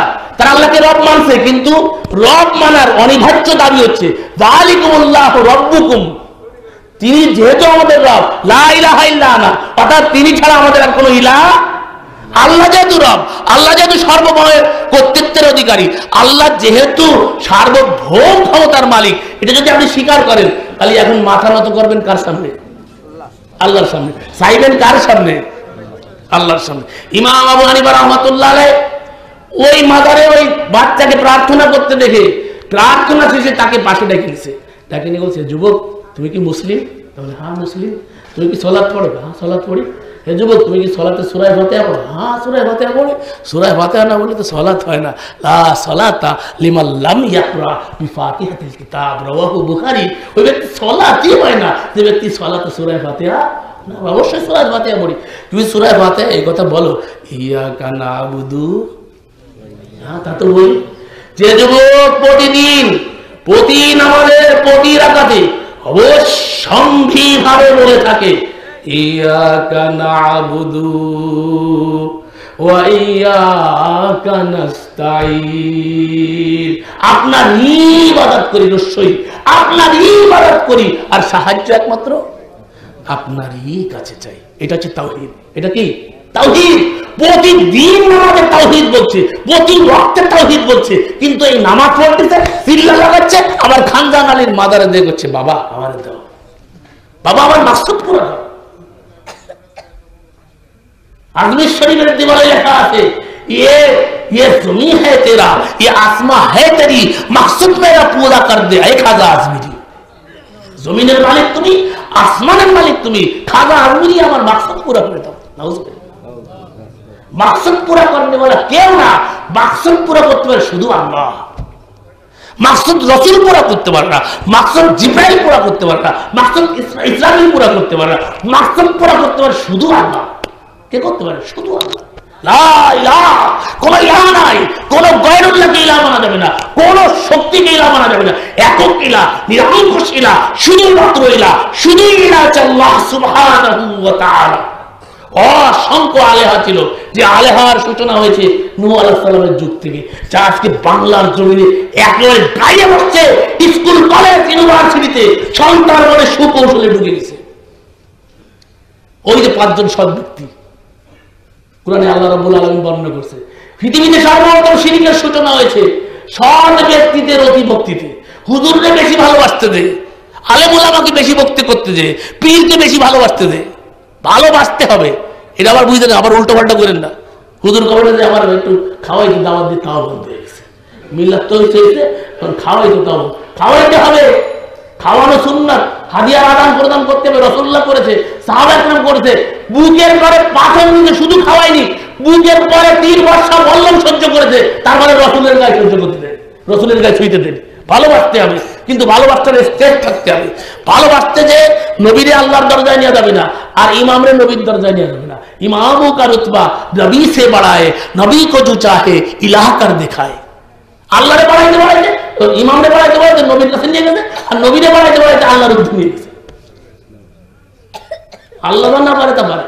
আল্লাহকে রব মানছে, কিন্তু রব মানার অনিবার্য দাবি হচ্ছে যালিকুমুল্লাহু রাব্বুকুম, তিনি যেহেতু আমাদের রব, লা ইলাহা ইল্লা আনা, অর্থাৎ তিনি ছাড়া আমাদের আর কোনো ইলাহ, আল্লাহ যেহেতু রব, আল্লাহ যেহেতু সর্বময়ের কর্তৃত্বের অধিকারী, আল্লাহ যেহেতু সার্বভৌম ক্ষমতার মালিক, এটা যদি আপনি স্বীকার করেন, তাহলে এখন মাথা নত করবেন কার সামনে? আল্লাহর সামনে। চাইবেন কার সামনে? আল্লাহর সামনে। ইমাম আবু হানিফা রাহমাতুল্লাহ আলাইহি ওই মাজারে ওই বাচ্চাকে প্রার্থনা করতে দেখে প্রার্থনা শেষে তাকে পাশে ডেকে নিয়েছে, ডেকে নিয়ে বলছে, যুবক তুমি কি মুসলিম? তাহলে হ্যাঁ মুসলিম। তুমি কি সালাত পড়ো? হ্যাঁ সালাত পড়ি। হে যুবক তুমি কি সালাতে সূরা ফাতিহা পড়ো? হ্যাঁ সূরা ফাতিহা পড়ি। সূরা ফাতিহা না বললে তো সালাত হয় না। লা সালাতা লিমান লাম ইয়াকরা বিফাতিহাতিল কিতাব, রাওয়াহু বুখারী। ওই ব্যক্তি সালাতই হয় না যে ব্যক্তি সালাতে সূরা ফাতিহা না। অবশ্যই সূরা ফাতিহা পড়ি। তুমি সূরা ফাতিহা এই কথা বলো, ইয়াকা নাবুদু, হ্যাঁ তা তো বলি। যে যুবক প্রতি নামাজের প্রতি রাকাতে অবশ্যম্ভাবে বলে থাকে ইয়াকা নাবুদু ওয়া ইয়াকা নাস্তাঈন, আপনার ইবাদত করি, রসই আপনার ইবাদত করি, আর সাহায্য একমাত্র আপনারই কাছে চাই। এটা হচ্ছে তাওহীদ। এটা কি তাওহীদ? প্রতিদিন আমাদের তাওহীদ বলছে, প্রতি ওয়াক্তে তাওহীদ বলছে, কিন্তু এই নামাজ পড়তেছে, চিল্লা লাগাচ্ছে, আবার খানজান আলীর মাদারে দিয়ে করছে, বাবা আমার দাও, বাবা আমার মাকসুদ পুরো দাও। আজমির শরীফের দেওয়ালে লেখা আছে, ये ज़मीन है तेरा, ये आसमां है तेरी, मकसद मेरा पूरा कर दे ऐ खाजा आजमीरी। জমিনের মালিক তুমি, আসমানের মালিক তুমি, খাজা আজমিরি আমার মাকসদ পুরা করে দাও। নাউজুবিল্লাহ। মাকসদ পুরা করতে বলা কেউ না, মাকসদ পুরা করতে পারে শুধু আল্লাহ। মাকসদ রাসূল পুরা করতে পারে না, মাকসদ জিবরাইল পুরা করতে পারে না, মাকসদ ইসরাফিল পুরা করতে পারে না, মাকসদ পুরা করতে পারে শুধু আল্লাহ। কে করতে পারে? শুধু আল্লাহ। লা ইলাহা, কোন ইলাহ নাই, কোন গায়রুল্লাহকে ইলাহ মানা যাবে না, কোন শক্তিকে ইলাহ মানা যাবে না। একক ইলাহ, নিরঙ্কুশ ইলাহ, শুধুমাত্র ইলাহ, শুধু ইলাহ হচ্ছে আল্লাহ সুবহানাহু ওয়া তাআলা। অসংখ্য আলেহা ছিল, যে আলেহার সূচনা হয়েছে নূহ আলাইহিস সালামের যুগ থেকে, যা আজকে বাংলার জমিনে একেবারে গায়ে বসছে, স্কুল কলেজ ইউনিভার্সিটিতে সন্তান মনে সুকৌশলে ঢুকে গেছে। ওই যে 5 জন সৎ ব্যক্তি কুরআনে আল্লাহ রাব্বুল আলামিন বর্ণনা করছে, পৃথিবীতে সর্বপ্রথম শিরকের সূচনা হয়েছে সৎ ব্যক্তিদের অতিভক্তিতে। হুজুরকে বেশি ভালোবাসতে দে, আলেম ওলামাকে বেশি ভক্তি করতে দে, পীরকে বেশি ভালোবাসতে দে। ভালোবাসতে হবে, এটা আবার বুঝতে, আবার উল্টো পাল্টা করেন না। হুজুর কবরে যে আমার একটু খাওয়াই তো, দাওয়াত দিয়ে তাও বন্ধ হয়ে গেছে, মিল্লাত তো হয়েছে, খাওয়াই তো তাও খাওয়াইতে হবে। খাওয়ানো সুন্নাত, হাদিয়ার আদান প্রদান করতে হবে, রাসূলুল্লাহ করেছে, সাহাবা একরাম করেছে। বুকের পরে পাথর নিয়ে শুধু খাওয়াইনি, বুকের পরে 3 বর্ষা বল্লম সহ্য করেছে, তারপরে রাসূলের গায়ে সহ্য করতে দেন, রাসূলের গায়ে ছুঁইতে দেন। ভালোবাসতে হবে, কিন্তু ভালোবাসতে স্টেপ থাকতে হবে। ভালোবাসতে যে নবীরে আল্লাহর দরজায় নিয়ে যাবে না, আর ইমামরে নবীর দরজায় নিয়ে যাবে না। ইমামও কা রুতবা নবী সে বাড়ায়, নবী কো জো চাহে ইলাহ কর দেখায়। আল্লাহরে বাড়াইতে ইমামরে বাড়াইতে নবীর কাছে নিয়ে গেছে, আর নবীরে বাড়াইতে আল্লাহর উদ্ধার নিয়ে গেছে। আল্লাহ না পারে তা পারে।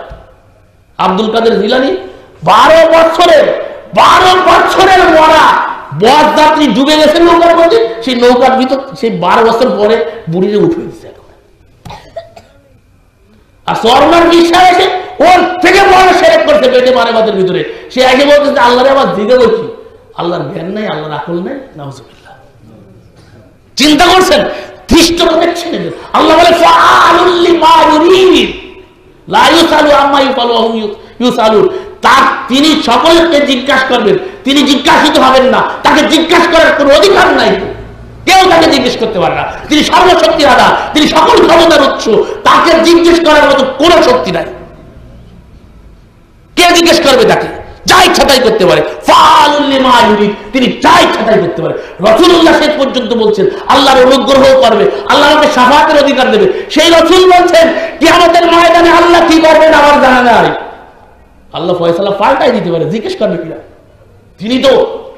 আব্দুল কাদের জিলানী 12 বছরের মরা বরযাত্রী ডুবে গেছে নৌকার মধ্যে, সেই নৌকার ভিতর সেই 12 বছর পরে বুড়িরে উঠে দিচ্ছে। আর সরমান বিশ্বাস এসে ওর থেকে বড় শেরেক করছে পেটে মারে মাথার ভিতরে। সে আগে বলতেছে আল্লাহরে আবার জিজ্ঞে বলছি, আল্লাহর জ্ঞান নাই, আল্লাহর আকল নাই। নাউজুবিল্লাহ। চিন্তা করছেন, ধৃষ্টতা দেখছেন। আল্লাহ বলে ফাআলুল লিমা ইউরিদ লা ইউসালু আম্মা ইউফালু ওয়া হুম ইউসালুন। তার তিনি সকলকে জিজ্ঞাসা করবেন, তিনি জিজ্ঞাসিত হবেন না। তাকে জিজ্ঞাসা করার কোনো অধিকার নাই, কেউ তাকে জিজ্ঞেস করতে পারে না। তিনি সর্বশক্তির আধার, তিনি সকল ক্ষমতার উৎস, তাকে জিজ্ঞেস করার মতো কোনো শক্তি নাই। কে জিজ্ঞেস করবে তাকে? যা ইচ্ছা তাই করতে পারে। ফাআলুল লিমা ইউরিদ, তিনি যা ইচ্ছা তাই করতে পারে। রাসূলুল্লাহ শেষ পর্যন্ত বলছেন আল্লাহর অনুগ্রহ করবে, আল্লাহ আমাকে শাফাআতের অধিকার দেবে। সেই রাসূল বলছেন কিয়ামতের ময়দানে আল্লাহ কি করবেন আমার জানা নাই। আল্লাহ ফয়সালা পাল্টাই দিতে পারে, জিজ্ঞেস করবে কিনা? তিনি তো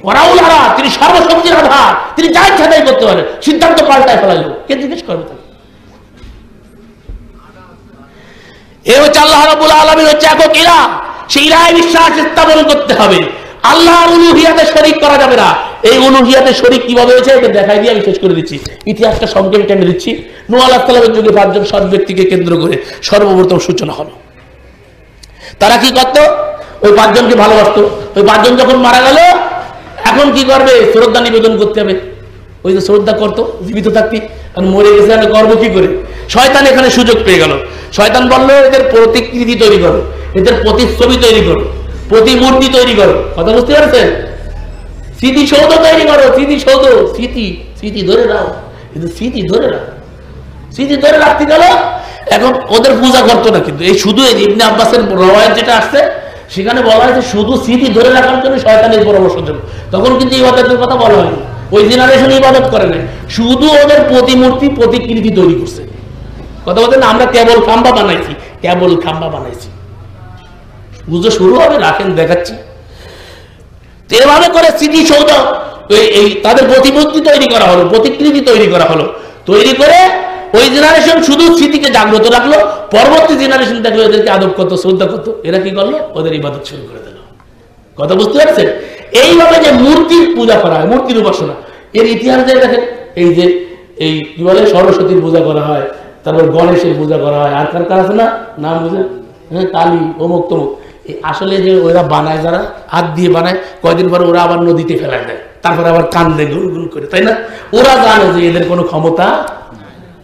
ওরাউল হারা, তিনি সর্বশক্তির আধার, তিনি যা ইচ্ছা তাই করতে পারেন, সিদ্ধান্ত পাল্টায় ফেলাইল, কে জিজ্ঞেস করবে তাকে? এ হচ্ছে আল্লাহ রাব্বুল আলামিন হচ্ছে একক ইলাহ। সেই ইলাহে বিশ্বাস স্থাপন করতে হবে। আল্লাহর উলুহিয়াতে শরীক করা যাবে না। এই উলুহিয়াতে শরীক কিভাবে হয়েছে এটা দেখাই দিয়ে আমি শেষ করে দিচ্ছি। ইতিহাসটা সংক্ষেপে টেনে দিচ্ছি। নূহ আলাইহিস সালামের যুগে 5 জন সৎ ব্যক্তিকে কেন্দ্র করে সর্বপ্রথম সূচনা হলো। তারা কি করত? ওই 5 জনকে ভালোবাসত। ওই 5 জন যখন মারা গেল, এখন কি করবে? শ্রদ্ধা নিবেদন করতে হবে। ওই যে শ্রদ্ধা করতো জীবিত থাকতে, আর মরে গেছে, আমি করবো কি করে? শয়তান এখানে সুযোগ পেয়ে গেল। শয়তান বললো, এদের প্রতিকৃতি তৈরি করো, এদের প্রতিচ্ছবি তৈরি করো, প্রতিমূর্তি তৈরি করো। কথা বুঝতে পারছেন? স্মৃতিসৌধ তৈরি করো, স্মৃতিসৌধ, স্মৃতি ধরে রাখো, কিন্তু স্মৃতি ধরে রাখো, স্মৃতি ধরে রাখতে গেল। এখন ওদের পূজা করতো না, কিন্তু এই শুধু ইবনে আব্বাসের রওয়ায়াত যেটা আসছে সেখানে বলা হয়েছে শুধু স্মৃতি ধরে রাখার জন্য শয়তানের পরামর্শ দেব। তখন কিন্তু ইবাদতের কথা বলা হয়নি, ওই জেনারেশন ইবাদত করে নাই, শুধু ওদের প্রতিমূর্তি প্রতিকৃতি তৈরি করছে। কথা বলতে না, আমরা কেবল খাম্বা বানাইছি, কেবল খাম্বা বানাইছি। পুজো শুরু হবে, রাখেন দেখাচ্ছি। এভাবে করে স্মৃতিসৌধ, এই তাদের প্রতিমূর্তি তৈরি করা হলো, প্রতিকৃতি তৈরি করা হলো। তৈরি করে ওই জেনারেশন শুধু স্মৃতিকে জাগ্রত রাখলো, পরবর্তী জেনারেশন দেখলো এদেরকে আদব করতো, শ্রদ্ধা করতো। এরা কি করলো? ওদের ইবাদত শুরু করে দিল। কথা বুঝতে পারছেন? এইভাবে যে মূর্তির পূজা করা হয়, মূর্তির উপাসনা, এর ইতিহাস দিয়ে দেখেন। এই যে এই কি বলে সরস্বতীর পূজা করা হয়, তারপর গণেশের পূজা করা হয়, আর কার কার আছে না নাম বুঝে, হ্যাঁ, কালী, অমুক তমুক। আসলে যে ওরা বানায়, যারা হাত দিয়ে বানায়, কয়দিন পরে ওরা আবার নদীতে ফেলায় দেয়, তারপরে আবার কান্দে গুনগুন করে, তাই না? ওরা জানে যে এদের কোনো ক্ষমতা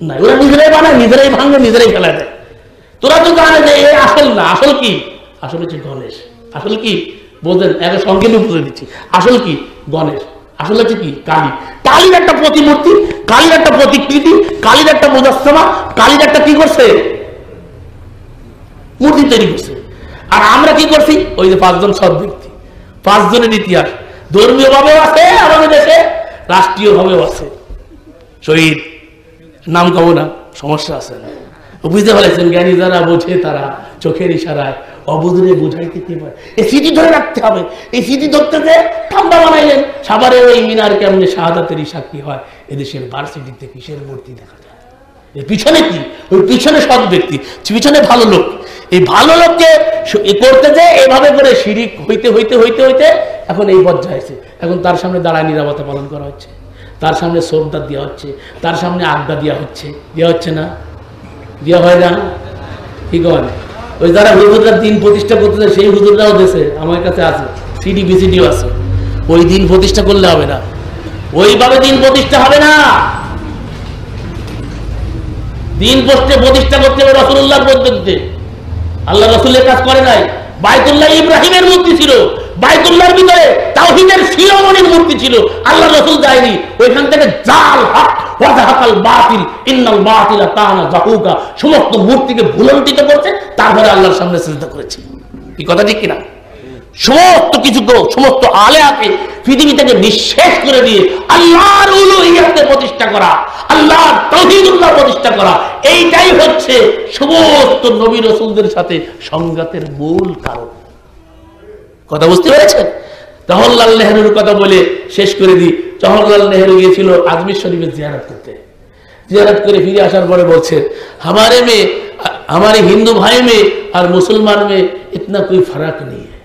নাই, ওরা নিজেরাই বানায়, নিজেরাই ভাঙে, নিজেরাই ফেলায় দেয়। তোরা তো জানে যে এ আসল না। আসল কি? আসল হচ্ছে গণেশ। আসল কি বোঝেন? একটা সংক্ষেপে বুঝে দিচ্ছি। আসল কি? গণেশ। আসল হচ্ছে কি? কালী। কালীর একটা প্রতিমূর্তি, কালীর একটা প্রতিকৃতি, কালীর একটা মুজাসসামা, কালীর একটা কি করছে? মূর্তি তৈরি করছে। আর আমরা কি করছি? ওই যে 5 জন সৎ ব্যক্তি, 5 জনের ইতিহাস ধর্মীয় ভাবেও আছে আমাদের দেশে, রাষ্ট্রীয় ভাবেও আছে। শহীদ নাম কব না, সমস্যা আছে না, বুঝতে পারছেন? জ্ঞানী যারা বোঝে তারা চোখের ইশারায়, অবুঝে বুঝাইতে কি পারে। এই স্মৃতি ধরে রাখতে হবে। এই স্মৃতি ধরতে যে ঠান্ডা বানাইলেন। সাভারের ওই মিনার কেমনে শাহাদাতেরই সাক্ষী হয়, এদেশের ভার্সিটিতে কিসের মূর্তি দেখা যায়? এর পিছনে কি? ওই পিছনে সৎ ব্যক্তি, পিছনে ভালো লোক। এই ভালো লোককে করতে যে এইভাবে করে শিরিক হইতে হইতে হইতে হইতে এখন এই পর্যায়ে আছে। এখন তার সামনে দাঁড়ায় নিরাপত্তা পালন করা হচ্ছে, তার সামনে শ্রদ্ধা দেওয়া হচ্ছে, তার সামনে আড্ডা দেওয়া হচ্ছে। দেওয়া হচ্ছে না? দেওয়া হয় না? কি করে? ওই যারা হুজুররা দিন প্রতিষ্ঠা করতে চায়, সেই হুজুররাও দেশে আমার কাছে আছে, সিডি বিসিডিও আছে। ওই দিন প্রতিষ্ঠা করলে হবে না, ওইভাবে দিন প্রতিষ্ঠা হবে না। দিন প্রতিষ্ঠা করতে হবে রাসূলুল্লাহর পদ্ধতিতে। আল্লাহ রাসূলের কাজ করে নাই। বাইতুল্লাহ ইব্রাহিমের মূর্তি ছিল, বাইতুল্লাহর ভিতরে তাওহীদের শিরোমণির মূর্তি ছিল। আল্লাহ রাসূল যায়নি, ওইখান থেকে জাল হক ওয়া যাহাকাল বাতিল ইন্নাল বাতিলা কানা যাহুকা, সমস্ত মূর্তিকে ভুলন্টিত করছে, তারপরে আল্লাহর সামনে সিজদা করেছে। এই কথা ঠিক কিনা? সমস্ত কিছু, সমস্ত আলেয়াকে পৃথিবী থেকে নিঃশেষ করে দিয়ে আল্লাহর উলুহিয়াতকে প্রতিষ্ঠা করা, আল্লাহর তাওহীদুল্লাহ প্রতিষ্ঠা করা, এইটাই হচ্ছে সমস্ত নবী রাসূলদের সাথে সংঘাতের মূল কারণ। কথা বুঝতে পেরেছেন? জওহরলাল নেহরুর কথা বলে শেষ করে দিই। জওহরলাল নেহরু গিয়েছিল আজমির শরীফে জিয়ারত করতে। জিয়ারত করে ফিরে আসার পরে বলছে, हमारे में हमारे हिंदू भाई में और मुसलमान में इतना कोई फर्क नहीं है।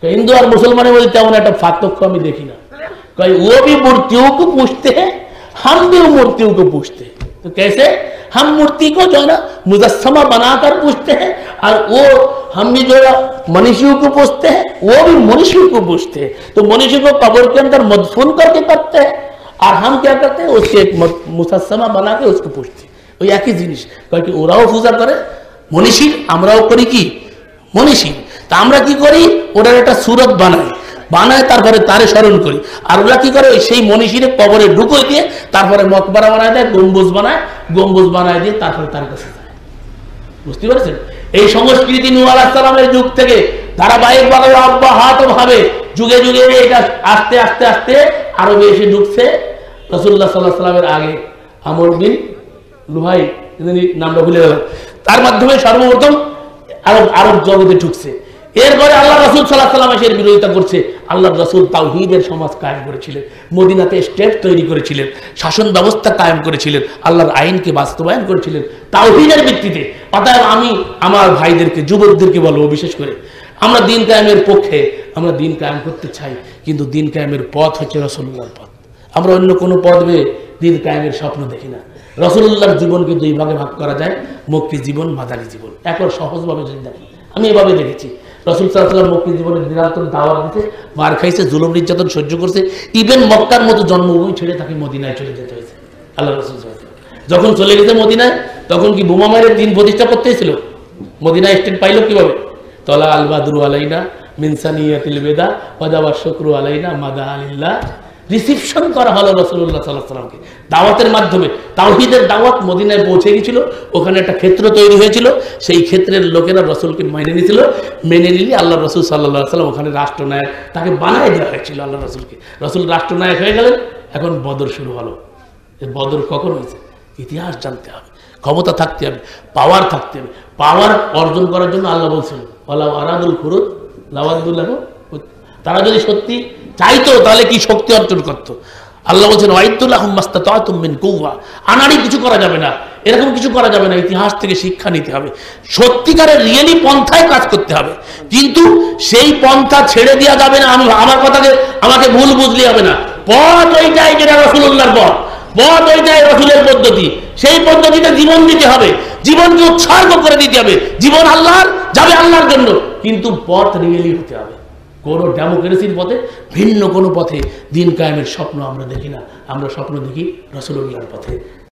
हिंदू और मुसलमानों में तेमन एक पार्थक्य हमें देखी ना। कहीं वो भी मूर्तियों को पूछते हैं, हम भी मूर्तियों को पूछते हैं। तो कैसे? हम मूर्ति को जो है ना मुजस्समा बनाकर पूछते हैं, और वो हम भी जो है मनुष्यों को पूछते हैं, वो भी मनुष्यों को पूछते हैं। तो मनुष्य को कब्र के अंदर मदफून करके करते हैं, और हम क्या करते हैं? उसके एक मुजस्समा बना के उसको पूछते हैं। ওই একই জিনিস। কয়েকটি ওরাও পূজা করে মনীষীর, আমরাও করি কি মনীষীর। তা আমরা কি করি? ওটার একটা সুরত বানায় তারপরে তারে স্মরণ করি। আর ওরা কি করে? সেই মনীষীরে কবরে ঢুকিয়ে দিয়ে তারপরে মকবরা বানায় দেয়, গম্বুজ বানায় দিয়ে তারপরে তার কাছে যায়। বুঝতে পারছেন? এই সংস্কৃতি নূহ আলাইহিস সালামের যুগ থেকে ধারাবাহিকভাবে অব্যাহতভাবে যুগে যুগে এটা আস্তে আস্তে আস্তে আরবে এসে ঢুকছে। রাসূলুল্লাহ সাল্লাল্লাহু আলাইহি সাল্লামের আগে আমর বিন লুহাই, নামটা ভুলে গেল, তার মাধ্যমে সর্বপ্রথম আরব জগতে ঢুকছে। এরপরে আল্লাহ রাসূল সাল্লাল্লাহু আলাইহি ওয়াসাল্লাম এর বিরোধিতা করছে। আল্লাহ রাসূল তাওহীদের সমাজ কায়েম করেছিলেন, মদিনাতে স্টেট তৈরি করেছিলেন, শাসন ব্যবস্থা কায়েম করেছিলেন, আল্লাহর আইনকে বাস্তবায়ন করেছিলেন তাওহীদের ভিত্তিতে। অতএব আমি আমার ভাইদেরকে, যুবকদেরকে বলবো, বিশেষ করে আমরা দিন কায়েমের পক্ষে, আমরা দিন কায়েম করতে চাই, কিন্তু দিন কায়েমের পথ হচ্ছে রাসূলুল্লাহর পথ। আমরা অন্য কোনো পথ বেয়ে দিন কায়েমের স্বপ্ন দেখি না। রাসূলুল্লাহর জীবনকে দুই ভাগে ভাগ করা যায়, মক্কি জীবন, মাদানী জীবন। একবার সহজভাবে যদি দেখি, আমি এভাবে দেখেছি, রাসূল সাল্লাল্লাহু আলাইহি ওয়াসাল্লাম মক্কি জীবনে নিরন্তর দাওয়াত দিতে, মার খাইছে, জুলুম নির্যাতন সহ্য করছে, ইভেন মক্কার মতো জন্মভূমি ছেড়ে তাকে মদিনায় চলে যেতে হয়েছে। আল্লাহ রাসূল সাল্লাল্লাহু আলাইহি ওয়াসাল্লাম যখন চলে গেছে মদিনায়, তখন কি বোমা মারে দিন প্রতিষ্ঠা করতে হয়েছিল? মদিনায় স্টেট পাইলো কিভাবে? তলা আল বাদরু আলাইনা মিন সানিয়াতিল বেদা ওয়াদাবা শুকরু আলাইনা মাদা আলিল্লাহ। রিসিপশন করা হলো রাসূলুল্লাহ সাল্লাল্লাহু আলাইহি ওয়াসাল্লামকে দাওয়াতের মাধ্যমে। তাওহীদের দাওয়াত মদিনায় পৌঁছে গিয়েছিল, ওখানে একটা ক্ষেত্র তৈরি হয়েছিল, সেই ক্ষেত্রের লোকেরা রাসূলকে মেনে নিয়েছিল। মেনে নিলে আল্লাহ রাসূল সাল্লাল্লাহু আলাইহি ওয়াসাল্লাম ওখানে রাষ্ট্রনায়ক, তাকে বানায় দেওয়া হয়েছিল আল্লাহ রাসূলকে। রাসূল রাষ্ট্রনায়ক হয়ে গেলেন। এখন বদর শুরু হলো। এই বদর কখন হয়েছে? ইতিহাস জানতে হবে, ক্ষমতা থাকতে হবে, পাওয়ার থাকতে হবে। পাওয়ার অর্জন করার জন্য আল্লাহ বলছেন ওয়ালাউ আরাদুল খুরুজ লাওয়াদুল্লাহ, তারা যদি সত্যি চাইতো তাহলে কি শক্তি অর্জন করতো। আল্লাহ বলছেন ওয়াইদুল্লাহুম মাস্তাতাতুম মিন কুওয়া, আনাড়ি কিছু করা যাবে না, এরকম কিছু করা যাবে না। ইতিহাস থেকে শিক্ষা নিতে হবে, সত্যিকারের রিয়েলি পন্থায় কাজ করতে হবে, কিন্তু সেই পন্থা ছেড়ে দেওয়া যাবে না। আমি আমার কথাকে আমাকে ভুল বুঝলে হবে না। পথ ওইটাই যেটা রাসূলুল্লাহর পথ, পথ ওইটাই রাসূলের পদ্ধতি, সেই পদ্ধতিতে জীবন দিতে হবে, জীবনকে উৎসর্গ করে দিতে হবে। জীবন আল্লাহর, যাবে আল্লাহর জন্য, কিন্তু পথ রিয়েলি হতে হবে। কোনো ডেমোক্রেসির পথে, ভিন্ন কোনো পথে দিন কায়েমের স্বপ্ন আমরা দেখি না, আমরা স্বপ্ন দেখি রাসূলুল্লাহর পথে।